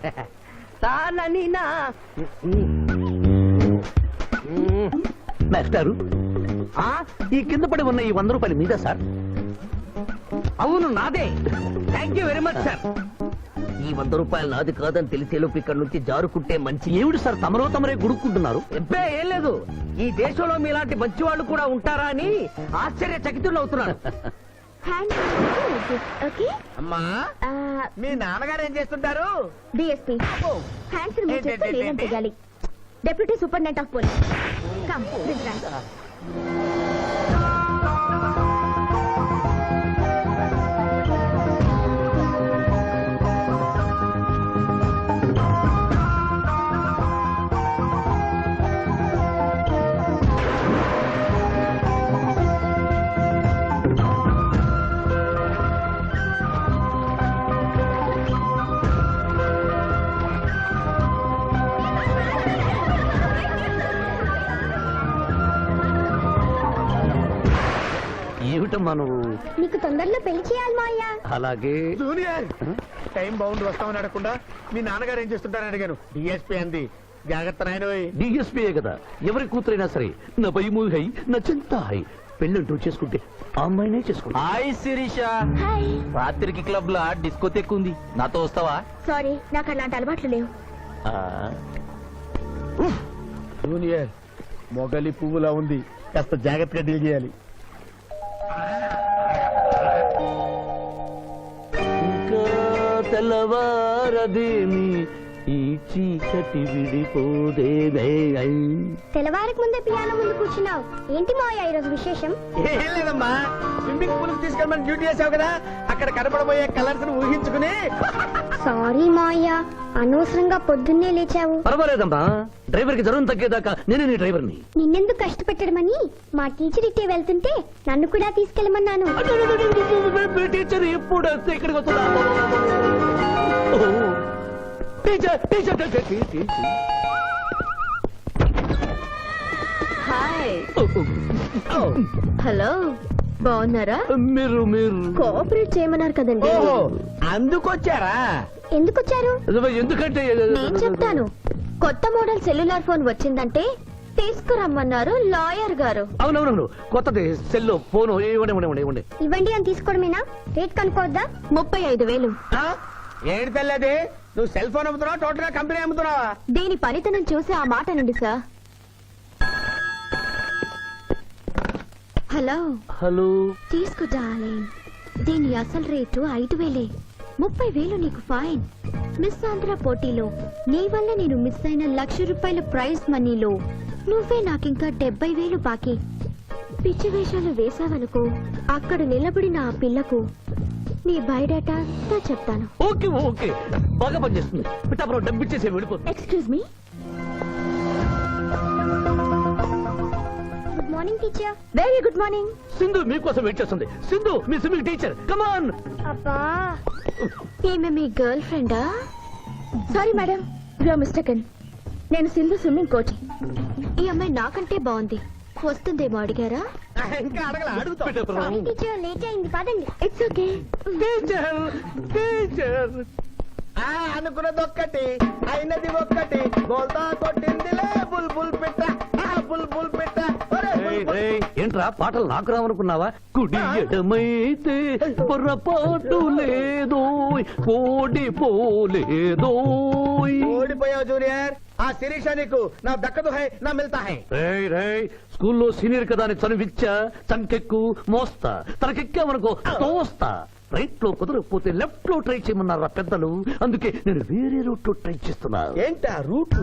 మాస్టారు, ఈ కింద పడి ఉన్న ఈ 100 రూపాయలు మీద సార్? అవును, నాదే. Thank you very much sir. ఈ 100 రూపాయలు నాది కాదని తెలిసేలోపు ఇక్కడ నుంచి జారుకుంటే మంచి. ఏమిటి సార్ తమరో తమరే గుడుక్కుంటున్నారు? ఎబ్బే ఏం లేదు, ఈ దేశంలో మీలాంటి మంచి వాళ్ళు కూడా ఉంటారా అని ఆశ్చర్యచకితులు అవుతున్నారు.
ఓకే.
అమ్మా, మీ నాన్నగారు ఏం చేస్తుంటారు?
డిఎస్పీ. హ్యాండ్స్ రిమూవ్ చేస్తే లేదని తెగాలి. Deputy superintendent of police. Come, please right.
ఏమిటమ్మా నువ్వు?
నీకు తొందరలో పెళ్లి చేయాలి మావయ్య.
అలాగే.
జూనియర్ టైం బాగుండి వస్తామని అడగకుండా మీ నాన్నగారు ఏం చేస్తుంటారని అడిగాను. డిఎస్పీ అంది. జాగ్రత్త నాయనోయ్.
డిఎస్పీయే కదా, ఎవరి కూతురైనా సరే నా భయము హై నా చింత హై. పెళ్ళంటూ చేసుకుంటే ఆ అమ్మాయినే చేసుకుంటా.
హాయ్ శిరీష.
హాయ్.
రాత్రికి క్లబ్ లా డిస్కోతెక్ ఉంది, నాతో వస్తావా?
సారీ, నాకు అలాంటి అలవాట్లు లేవు.
ఆ,
జూనియర్ మొగలి పువ్వులా ఉంది, కాస్త జాగ్రత్తగా డీల్ చేయాలి.
ఇంకా తెల్లవారదేమి ఈ చీకటి విడిపోదేమే.
తెల్లవారికి ముందే పియానో ముందు కూర్చున్నావు. ఏంటి మావయ్య ఈరోజు విశేషం?
ఏం లేదమ్మా, స్విమ్మింగ్ పూల్ తీసుకెళ్ళమని డ్యూటీ చేసావు కదా, అక్కడ కనపడబోయే కలర్స్ ఊహించుకుని.
సారీ మావయ్య, అనవసరంగా పొద్దున్నే లేచావు.
పర్వాలేదమ్మా, డ్రైవర్ కి జ్వరం తగ్గేదాకా నేనే నీ డ్రైవర్ని.
నిన్నెందుకు కష్టపెట్టడమని మా టీచర్ ఇట్టే వెళ్తుంటే నన్ను కూడా తీసుకెళ్ళమన్నాను.
టీచర్ ఎప్పుడు వస్తే ఇక్కడికి వస్తుందా? ఓ, teacher teacher teacher teacher.
Hi. Hello, బాగున్నారా?
మీరు మీరు
కోఆపరేట్ చేయమన్నారు కదండి.
ఓహో, అందుకొచ్చారా?
ఎందుకు వచ్చారు?
ఎందుకంటే
నేను చెప్తాను. కొత్త మోడల్ సెల్యులార్ ఫోన్ వచ్చిందంటే తీసుకురమ్మన్నారు లాయర్ గారు.
అవునవునవును, కొత్తది సెల్లో ఫోను. ఇవ్వండి.
ఇవ్వండి అని తీసుకోవడమేనా? రేట్ కనుక్కోవద్దా?
35,000.
ఆ? ఏంటి తెల్లది, నువ్వు సెల్ ఫోన్ అమ్ముతున్నావా, టోటల్ గా కంపెనీ అమ్ముతున్నావా?
దీని పనితనం చూసి ఆ మాట నండి సార్. Hello
hello.
తీసుకో డార్లింగ్. దీని అసలు రేటు 5,000. 30,000 నీకు ఫైన్. మిస్ ఆంధ్ర పోటీలో నీ వల్ల నేను మిస్ అయిన ₹1,00,000 ప్రైజ్ మనీలో నువ్వే నాకింకా 70,000 బాకీ. పిచ్చి వేషాలు వేసావనుకో, అక్కడ నిలబడిన ఆ పిల్లకు నీ బయోడేటా అంతా చెప్తాను.
ఓకే ఓకే, బాగా పనిచేస్తుంది. పిఠాపురం డబ్బిచ్చేసే వెళ్ళిపో.
Excuse me.
Good morning teacher.
Very good morning.
Sindhu మీకోసం వెయిట్ చేస్తుంది. సింధు మీ స్విమ్మింగ్ టీచర్, కమాన్.
అబ్బా,
ఈమె మీ గర్ల్ ఫ్రెండా? Sorry madam, you are mistaken. నేను సింధు స్విమ్మింగ్ కోచ్. ఈ అమ్మాయి నాకంటే బాగుంది, వస్తుందేమో అడిగారా?
ఇంకా అడగల, అడుగుతా.
పిఠాపురం
టీచర్ లేట్ అయింది, పదండి.
It's okay.
Teacher teacher.
అనుకున్నది ఒక్కటి, అయినది ఒక్కటి. బోల్తా కొట్టిందిలే బుల్బుల్ పిట్ట, బుల్బుల్ పిట్ట. ఒరే, బుల్బుల్.
ఏంట్రా పాటలు నాకు రావనుకున్నావా? కుడి ఎడమైతే పొరపాటు లేదో, ఓడిపోలేదో.
ఓడిపోయావు జూనియర్. ఆ శిరీష నీకు నా దక్కదు హై, నా మిల్తా హై.
స్కూల్లో సీనియర్ కదా అని చనువిచ్చా, చంకెక్కు మోస్తా, తనకెక్కామనుకో తోస్తా. రైట్ లో కుదరకపోతే లెఫ్ట్ లో ట్రై చేయమన్నారా పెద్దలు, అందుకే నేను వేరే రూట్ లో ట్రై చేస్తున్నా.
ఏంటా రూట్?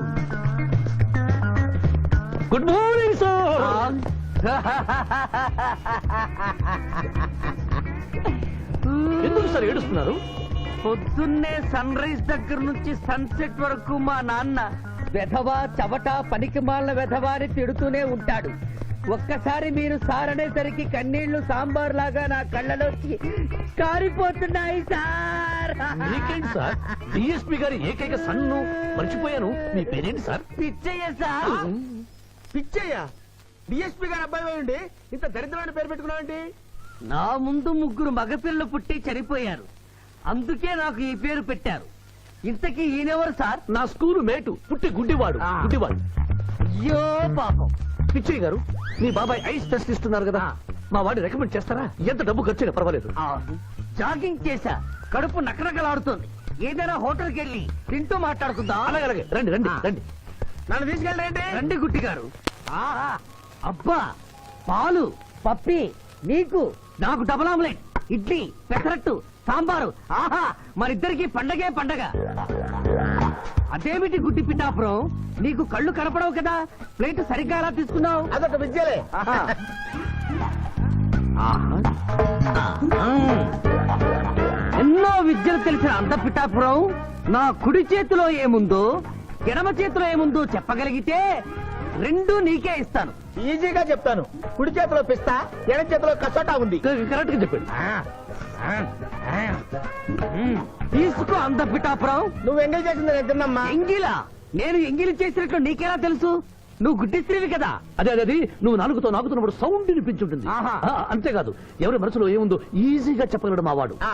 Good morning sir. ఎందుకు సార్ ఏడుస్తున్నారు?
పొద్దున్నే సన్ రైజ్ దగ్గర నుంచి సన్సెట్ వరకు మా నాన్న వెధవా చవట పనికి మాలిన వెధవా అని తిడుతూనే ఉంటాడు. ఒక్కసారి మీరు సార్ అనేసరికి కన్నీళ్లు సాంబార్ లాగా నా కళ్ళలోకి కారిపోతున్నాయి సార్.
మీకేంటి సార్, డిఎస్పీ గారి ఏకైక సన్ను మర్చిపోయాను. మీ పేరేంటి sir?
Pichaiah sir.
Pichaiah DSP గారు అబ్బాయి ఉండి ఇంత దరిద్రమైన పేరు పెట్టుకున్నావంటి?
నా ముందు 3 మగపిల్లలు పుట్టి చనిపోయారు, అందుకే నాకు ఈ పేరు పెట్టారు. ఇంతకీ ఈయనెవరు సార్?
నా స్కూలు మేటు, పుట్టి గుడ్డివాడు. గుడ్డివాడు.
అయ్యో పాపం.
పిచ్చయ్య గారు, మీ బాబాయ్ ఐస్ టెస్ట్ ఇస్తున్నారు కదా, మా వాడిని రికమెండ్ చేస్తారా? ఎంత డబ్బు ఖర్చైనా పర్వాలేదు.
జాగింగ్ చేశా, కడుపు నకనకలాడుతుంది. ఏదైనా హోటల్కి వెళ్ళి తింటూ మాట్లాడుకుందాం.
అలాగే రండి రండి రండి.
నన్ను తీసుకెళ్ళండి.
రండి గుట్టి గారు. ఆహా, అబ్బా, పాలు పప్పి, నీకు నాకు డబుల్ ఆమ్లెట్, ఇడ్లీ, పెసరట్టు, సాంబారు. ఆహా, మరిద్దరికి పండగే పండగ. అదేమిటి గుడ్డి పిఠాపురం, నీకు కళ్ళు కనపడవు కదా, ప్లేట్ సరిగ్గా ఎలా తీసుకున్నావు?
అదొక విద్యలే.
ఎన్నో విద్యలు తెలిసిన అంత పిఠాపురం నా కుడి చేతిలో ఏముందో ఎడమ చేతిలో ఏముందో చెప్పగలిగితే 2 నీకే ఇస్తాను.
ఈజీగా చెప్తాను. కుడి చేతిలో పిస్తా, ఎడం చేతిలో కసోటా ఉంది.
కరెక్ట్ గా చెప్పండి.
తీసుకో అంత పిఠాపురం.
నువ్వు ఎంగేజ్ చేసింది నేను తిన్నమ్మా.
ఎంగిలా? నేను ఎంగిలి చేసినట్లు నీకెలా తెలుసు? నువ్వు గుడ్డిస్త్రీవి కదా.
అదే అదే అది నువ్వు నాకుతున్నప్పుడు సౌండ్ వినిపించుంటుంది.
ఆహా.
అంతేకాదు ఎవరి మనసులో ఏముందో ఈజీగా చెప్పగలడు మా వాడు.
ఆ.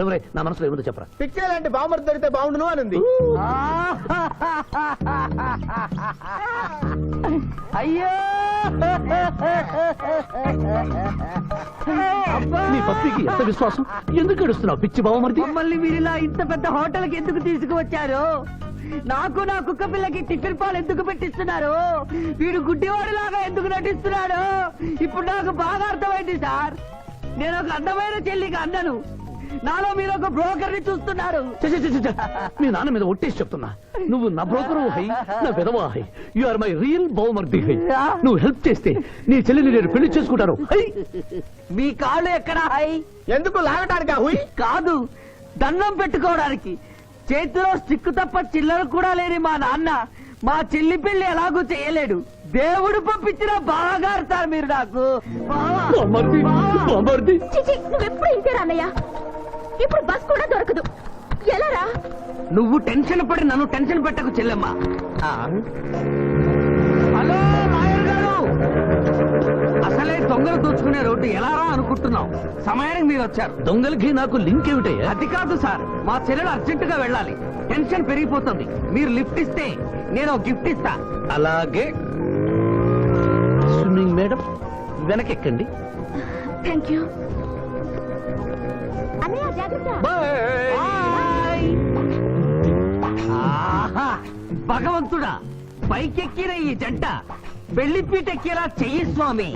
ఎవరే నా మనసులో ఏముందో చెప్పరా.
పిక్చర్ లాంటి బాంబర్ దొరికితే బాగుండును అని ఉంది.
అయ్యో
నీ పప్పికి ఎంత విశ్వాసం, ఎందుకు ఏడుస్తున్నావు పిచ్చి బావమరిది?
మమ్మల్ని వీరిలా ఇంత పెద్ద హోటల్కి ఎందుకు తీసుకువచ్చారు? నాకు నా కుక్క పిల్లకి టిఫిన్ పాలు ఎందుకు పెట్టిస్తున్నారు? వీడు గుడ్డివాడిలాగా ఎందుకు నటిస్తున్నాడు? ఇప్పుడు నాకు బాగా అర్థమైంది సార్. నేను ఒక అందమైన చెల్లికి అన్నను, నాలో మీరు ఒక బ్రోకర్ ని చూస్తున్నారు.
ఛ, ఛ, ఛ, ఛ, ఛ. మీ నాన్న మీద ఒట్టేసి చెప్తున్నా, నువ్వు నా బ్రోకరు హై, నా విధవా హై. యు ఆర్ మై రియల్ బహుమర్ది హై. నువ్వు హెల్ప్ చేస్తే నీ చెల్లిని నేను పెళ్లి చేసుకుంటాను. హై.
మీ కాళ్ళు ఎక్కడా హై?
ఎందుకు లాగటానికా హుయ్?
కాదు, దండం పెట్టుకోవడానికి. చేతిలో స్టిక్ తప్ప చిల్లర కూడా లేని మా నాన్న మా చెల్లి పెళ్లి ఎలాగూ చేయలేడు. దేవుడు పంపించిన బాగా ఆడతారు మీరు నాకు.
బావమరిది, బావమరిది.
చిచి నువ్వెప్పుడు ఇంతేరా అన్నయ్య. ఇప్పుడు బస్ కూడా దొరకదు, ఎలా రా?
నువ్వు టెన్షన్ పడి నన్ను టెన్షన్ పెట్టకు చెల్లెమ్మా. హలో లాయర్ గారు, అసలే దొంగలు దోచుకునే రోడ్డు ఎలా రా అనుకుంటున్నావు? సమయానికి మీరు వచ్చారు.
దొంగలకి నాకు లింక్ ఏమిటయ్యా?
అది కాదు సార్, మా చెల్లెలు అర్జెంటుగా వెళ్ళాలి. టెన్షన్ పెరిగిపోతుంది. మీరు లిఫ్ట్ ఇస్తే నేను గిఫ్ట్ ఇస్తా.
అలాగే. స్విమ్మింగ్ మేడం వెనకెక్కండి.
థ్యాంక్ యూ అన్నయ్య, జాగ్రత్త.
బాయ్. ఆహా, భగవంతుడా, పైకెక్కిన ఈ జంట పెళ్లిపీటెక్కేలా చెయ్యి స్వామి.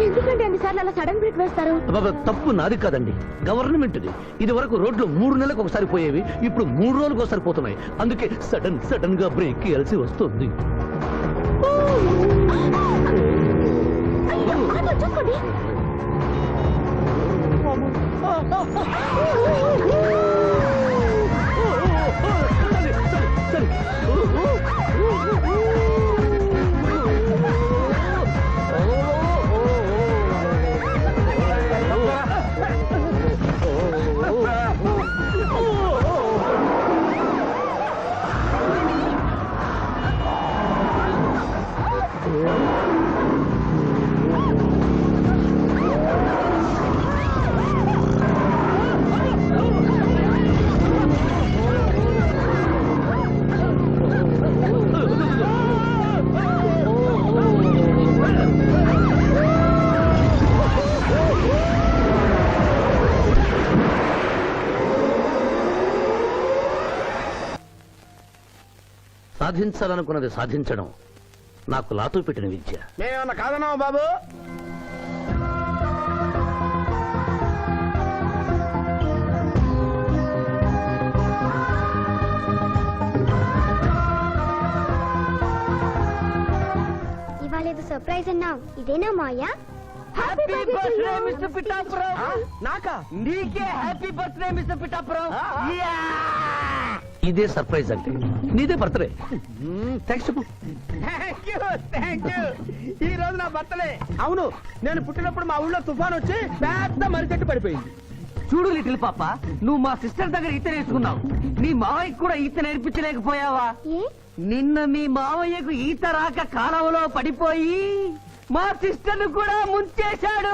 ఎందుకంటే అన్నిసార్లు అలా సడన్ బ్రేక్ వేస్తారు?
అబ్బబ్బ, తప్పు నాది కాదండి, గవర్నమెంట్ది. ఇది వరకు రోడ్లు 3 నెలలకు ఒకసారి పోయేవి, ఇప్పుడు 3 రోజులకు ఒకసారి పోతున్నాయి. అందుకే సడన్ గా బ్రేక్ వేయాల్సి వస్తుంది.
అయ్యో, ఆటో చూసుకోండి.
సరే. సాధించాలనుకున్నది సాధించడం నాకు లాతో పెట్టిన విద్య.
మేమన్నా కాదన్నావా బాబు?
ఇవాళ ఏదో సర్ప్రైజ్ అన్నావు, ఇదేనా Maya?
Happy birthday mister Pithapuram.
నాకా?
నీకే హ్యాపీ బర్త్డే మిస్టర్ పిఠాపురం.
ఇదే సర్ప్రైజ్ అంటే. నీదే బర్త్డే. థ్యాంక్స్ చెప్పు.
Thank you. ఈ రోజు నా బర్త్డే. అవును, నేను పుట్టినప్పుడు మా ఊళ్ళో తుఫాన్ వచ్చి పెద్ద మర్రి చెట్టు పడిపోయింది.
చూడు లిటిల్ పాప, నువ్వు మా సిస్టర్ దగ్గర ఈత నేర్చుకున్నావు. నీ మావయ్యకు కూడా ఈత నేర్పించలేకపోయావా?
ఏ?
నిన్న మీ మావయ్యకు ఈత రాక కాలువలో పడిపోయి మా సిస్టర్ ను కూడా ముంచేశాడు.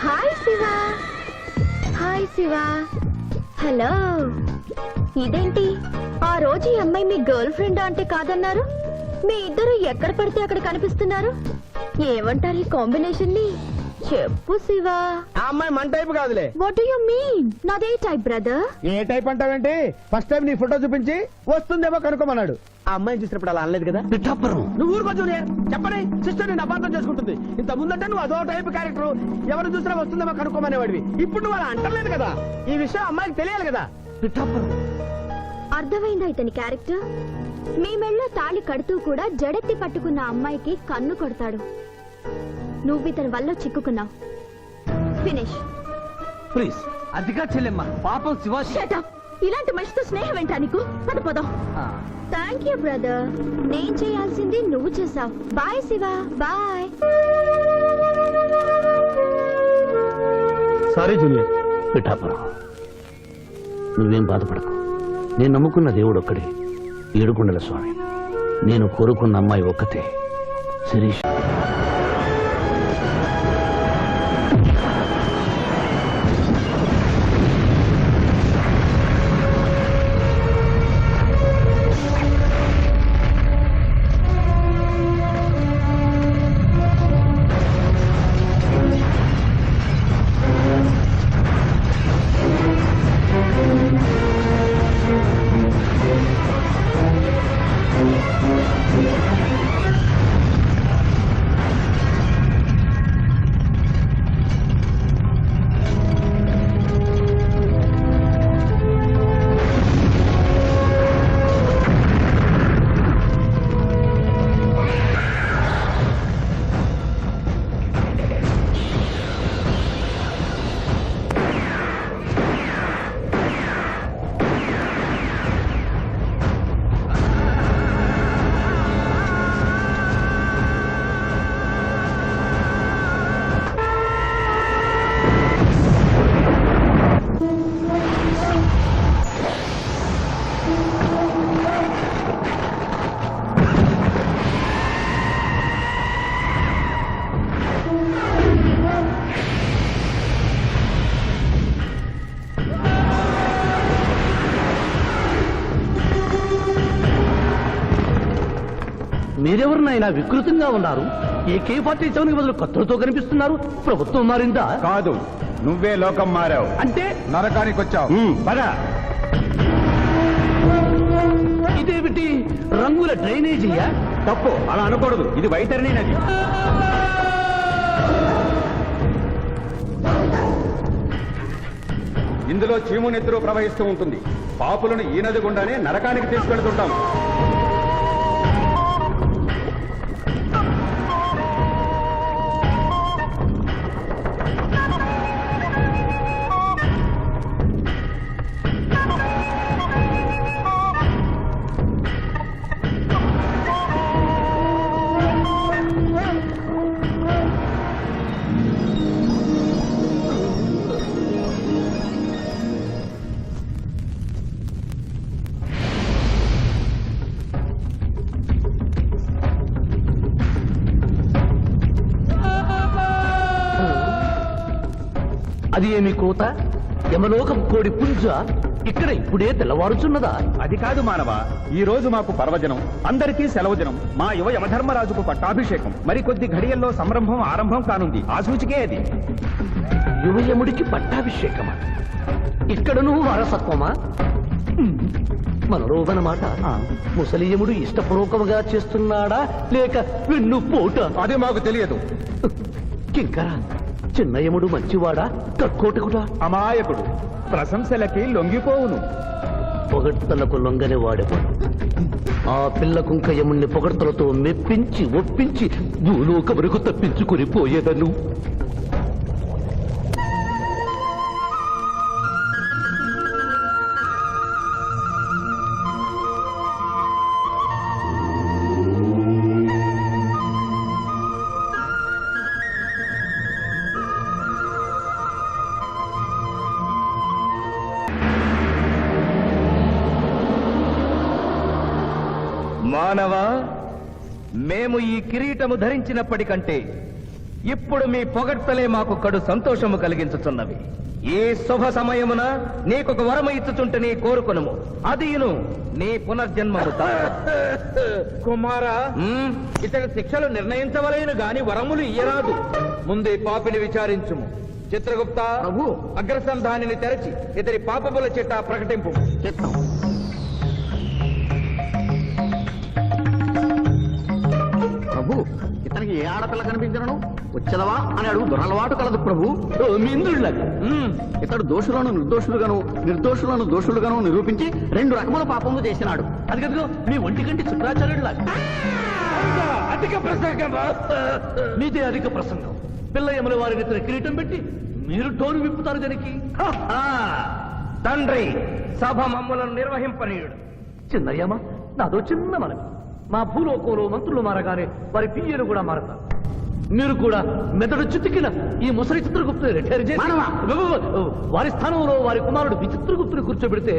Hi Shiva. Hi Shiva. Hello. ఇదేంటి ఆ రోజు ఈ అమ్మాయి మీ గర్ల్ ఫ్రెండ్ అంటే కాదన్నారు? మీ ఇద్దరు ఎక్కడ పడితే అక్కడ కనిపిస్తున్నారు. ఏమంటారు ఈ కాంబినేషన్ ని? చెప్పు శివ.
ఆ అమ్మాయి మన టైప్ కాదులే.
What do you mean? నాదే టైప్ బ్రదర్.
ఏ టైప్ అంటావేంటి? ఫస్ట్ టైం నీ ఫోటో చూపించి వస్తుందేమో కనుక్కోమన్నాడు. ఆ అమ్మాయిని చూసినప్పుడు అలా అనలేదు కదా.
పిఠాపురం,
నువ్వు ఊరుకో జూనియర్. చెప్పని సిస్టర్ నేను అపార్థం చేసుకుంటుంది. ఇంత ముందంటే నువ్వు అదో టైప్ క్యారెక్టర్, ఎవరు చూసినా వస్తుందేమో కనుక్కోమనేవాడివి. ఇప్పుడు నువ్వు అలా అంటలేదు కదా. ఈ విషయం అమ్మాయికి తెలియాలి కదా.
పిఠాపురం.
అర్థమైందా ఇతని క్యారెక్టర్? మీ మెళ్ళో తాళి కడుతూ కూడా జడెత్తి పట్టుకున్న అమ్మాయికి కన్ను కొడతాడు. నువ్వు ఇతని వల్ల చిక్కుకున్నావు. ఫినిష్.
ప్లీజ్.
అదిగా చెల్లెమ్మ, పాపం శివాజీ.
Shut up.
ఇలాంటి మనిషితో స్నేహం ఏంటా నీకు? పద పోదాం.
Thank you brother. నేను చేయాల్సింది నువ్వు చేసావు. Bye Shiva, bye.
Sorry junior. Pithapuram, నువ్వేం బాధపడకు. నేను నమ్ముకున్న దేవుడు ఒక్కడే, ఏడుకొండల స్వామి. నేను కోరుకున్న అమ్మాయి ఒక్కతే, శిరీష్. మీరెవరినైనా వికృతంగా ఉన్నారు. AK-47 బదులు కత్తులతో కనిపిస్తున్నారు. ప్రభుత్వం మారిందా?
కాదు, నువ్వే లోకం మారావు.
అంటే
నరకానికి వచ్చావు. పద.
ఇదేమిటి, రంగుల డ్రైనేజీయా?
తప్పు, అలా అనకూడదు. ఇది వైతరణి నది. ఇందులో చీము నెత్తురు ప్రవహిస్తూ ఉంటుంది. పాపులను ఈ నది గుండానే నరకానికి తీసుకెళ్తుంటాం.
అది ఏమి కోత? యమలోకం కోడి పుంజ ఇక్కడ ఇప్పుడే తెల్లవారుచున్నదా?
అది కాదు మానవ, ఈ రోజు మాకు పర్వదినం, అందరికీ సెలవు దినం. మా యువ యమధర్మరాజుకు పట్టాభిషేకం. మరి కొద్ది ఘడియల్లో సంరంభం ఆరంభం కానుంది. ఆ సూచికే అది.
యువయముడికి పట్టాభిషేకమా? ఇక్కడను వారసత్వమా? మనరోగనమాట. ముసలియముడు ఇష్టపూర్వకముగా చేస్తున్నాడా లేక వెన్ను పోట?
అది మాకు తెలియదు.
కింకరా, చిన్నయముడు మంచివాడా కక్కోటకుడా?
అమాయకుడు, ప్రశంసలకి లొంగిపోవును.
పొగడ్తలకు లొంగని వాడెవడు? ఆ పిల్ల కుంకయముణ్ణి పొగడ్తలతో మెప్పించి ఒప్పించి భూలోకమునకు తప్పించుకుని పోయేదను.
మానవ, మేము ఈ కిరీటము ధరించినప్పటికంటే ఇప్పుడు మీ పొగడ్తలే మాకు కడు సంతోషము కలిగించుతున్నవి. ఈ శుభ సమయమున నీకొక వరము ఇచ్చుచుంటే కోరుకొనుము. అదియును నీ పునర్జన్మము.
కుమారా, ఇతడి శిక్షలు నిర్ణయించవలేను గాని వరములు ఇయ్యరాదు. ముందే పాపిని విచారించుము. చిత్రగుప్త ప్రభు, అగ్రసంధానిని తెరచి ఇతడి పాపముల చిట్టా ప్రకటింపు.
ప్రభు, ఇతనికి ఏ ఆడపిల్ల కనిపించను వచ్చదవా అని అడుగు దురలవాటు కలదు ప్రభు. మింద్రుళ్ళకి ఇతడు దోషులను నిర్దోషులుగాను నిర్దోషులను దోషులుగాను నిరూపించి 2 రకముల పాపములు చేసినాడు. అది కదుగో మీ ఒంటి కంటి శుక్రాచార్యుడులాగా. అధిక ప్రసంగం, మీదే అధిక ప్రసంగం. పిల్ల యముల వారిని ఇతని కిరీటం పెట్టి మీరు టోను విప్పుతారు దానికి.
తండ్రి సభ మమ్ములను నిర్వహింపనీయుడు.
చిన్నయ్యమా నాదో చిన్న మనవి. మా భూలోకంలో మంత్రులు మారగానే వారి పియ్యలు కూడా మారతారు. మీరు కూడా మెదడు చితికిన ఈ ముసలి చిత్రగుప్తుని రిటైర్ చేసి వారి స్థానంలో వారి కుమారుడు విచిత్రగుప్తుని కూర్చోబెడితే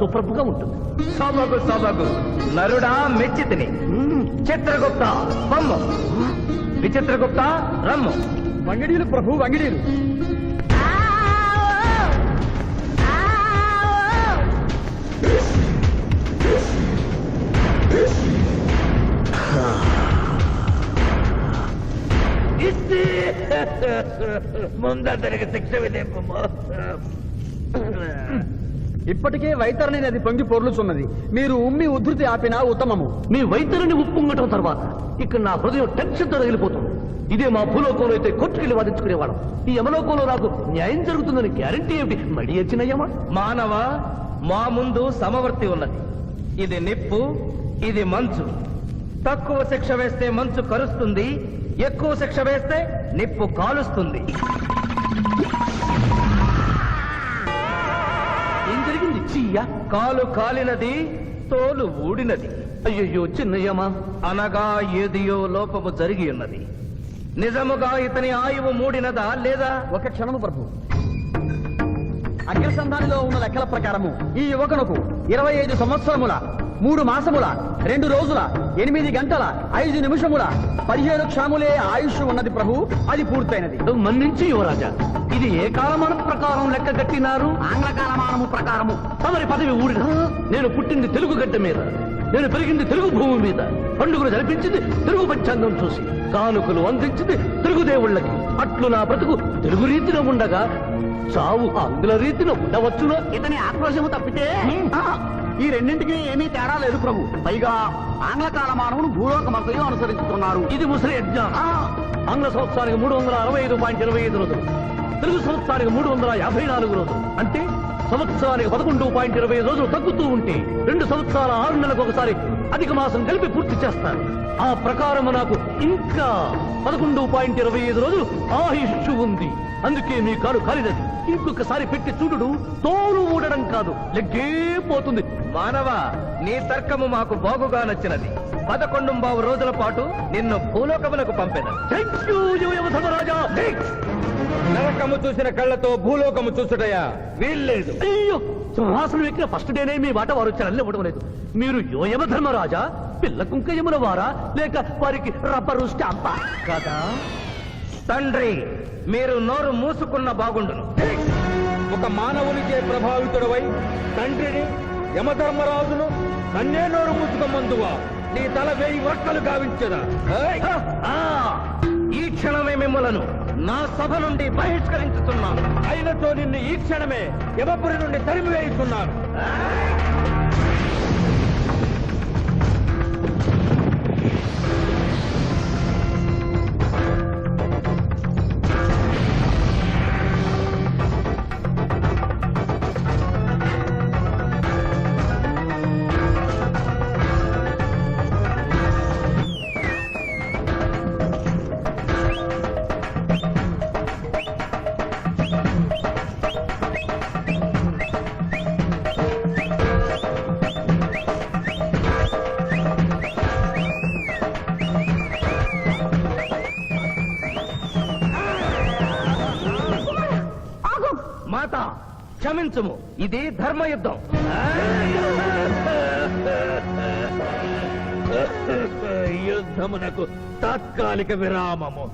సుప్రభుగా ఉంటుంది.
సభకు నరుడా మెచ్చితిని. చిత్రగుప్త బొమ్మ, విచిత్రగుప్త రమ్ము.
వంగిడీలు ప్రభు, వంగిడీలు.
ముందరికి శిక్ష విధింపము.
ఇప్పటికే వైతరణి నది పొంగి పొర్లుచున్నది. మీరు ఉమ్మి ఉద్ధృతి ఆపినా ఉత్తమము.
మీ వైద్యులని ఉప్పొంగటం తర్వాత ఇక్కడ నా హృదయం టెన్షన్ తో రగిలిపోతుంది. ఇదే మా భూలోకంలో అయితే కోర్టుకెళ్ళి వాదించుకునేవాళ్ళం. ఈ యమలోకంలో నాకు న్యాయం జరుగుతుందని గ్యారంటీ ఏమిటి? మడి వచ్చినయ్యమా.
మానవ, మా ముందు సమవర్తి ఉన్నది. ఇది నిప్పు, ఇది మంచు. తక్కువ శిక్ష వేస్తే మంచు కరుస్తుంది, ఎక్కువ శిక్ష వేస్తే నిప్పు కాలుస్తుంది.
ఏం జరిగింది? చీయ
కాలు కాలినది, తోలు ఊడినది.
అయ్యయ్యో చిన్నయ్యమా.
అనగా ఏదియో లోపము జరిగి ఉన్నది. నిజముగా ఇతని ఆయువు మూడినదా లేదా?
ఒక క్షణము ప్రభు. అగ్రసంధానిలో ఉన్న లెక్కల ప్రకారము ఈ యువకునకు 25 సంవత్సరముల 3 మాసముల 2 రోజుల 8 గంటల 5 నిమిషముల 15 క్షణములే ఆయుష్ ఉన్నది ప్రభు. అది పూర్తయినది.
మన్నించి యువరాజా, ఇది ఏ కాలమానం ప్రకారం లెక్క కట్టినారు?
ఆంగ్ల కాలమానము ప్రకారము.
తమరి పదవి ఊడిన. నేను పుట్టింది తెలుగు గడ్డ మీద, నేను పెరిగింది తెలుగు భూమి మీద, పండుగలు జరిపించింది తెలుగు పంచాంగం చూసి, కానుకలు అందించింది తెలుగు దేవుళ్ళకి. అట్లు నా బ్రతుకు తెలుగు రీతిలో ఉండగా చావు ఆంగ్ల రీతిలో ఉండవచ్చునో?
ఇతని ఆక్రోశము తప్పితే ఈ రెండింటికి ఏమీ తేడా లేదు ప్రభు. పైగా ఆంగ్ల కాలమానమును భూలోకమంతయు అనుసరిస్తున్నారు.
ఇది ముసలి యజ్ఞం. ఆంగ్ల సంవత్సరానికి 365.25 రోజులు, తెలుగు సంవత్సరానికి 354 రోజులు. అంటే సంవత్సరానికి 11.25 రోజులు తగ్గుతూ ఉంటే 2 సంవత్సరాల 6 నెలలకు ఒకసారి అధిక మాసం కలిపి పూర్తి చేస్తారు. ఆ ప్రకారము నాకు ఇంకా 11.25 రోజులు ఆయుష్షు ఉంది. అందుకే మీ కాలు కాలినది. ఇంకొకసారి పెట్టి చూడు, తోలు ఊడడం కాదు, లెగ్గే పోతుంది.
మానవ, నీ తర్కము మాకు బాగుగా నచ్చినది. 11 రోజుల పాటు నిన్ను భూలోకమునకు పంపెద. నరకము చూసిన కళ్ళతో భూలోకము చూసుటయా వీల్లేదు.
అయ్యో, సింహాసనం ఎక్కిన ఫస్ట్ డేనే మీ మాట వారు వచ్చారని ఇవ్వడం లేదు. మీరు యోయమ ధర్మరాజా, పిల్ల కుంకయముల వారా, లేక వారికి రబ్బరు స్టాంపా కదా?
తండ్రి, మీరు నోరు మూసుకున్న బాగుండును.
ఒక మానవునికే ప్రభావితుడవై తండ్రిని, యమధర్మరాజును నన్నే నోరు మూసుకొమ్మందువా? నీ తల 1000 వక్కలు గావించదా?
ఈ క్షణమే మిమ్మలను నా సభ నుండి బహిష్కరించుతున్నాను.
అయినతో నిన్ను ఈ క్షణమే యమపురి నుండి తరిమి వేయిస్తున్నాను.
మాత, క్షమించుము, ఇది ధర్మయుద్ధం.
యుద్ధమునకు తాత్కాలిక విరామము.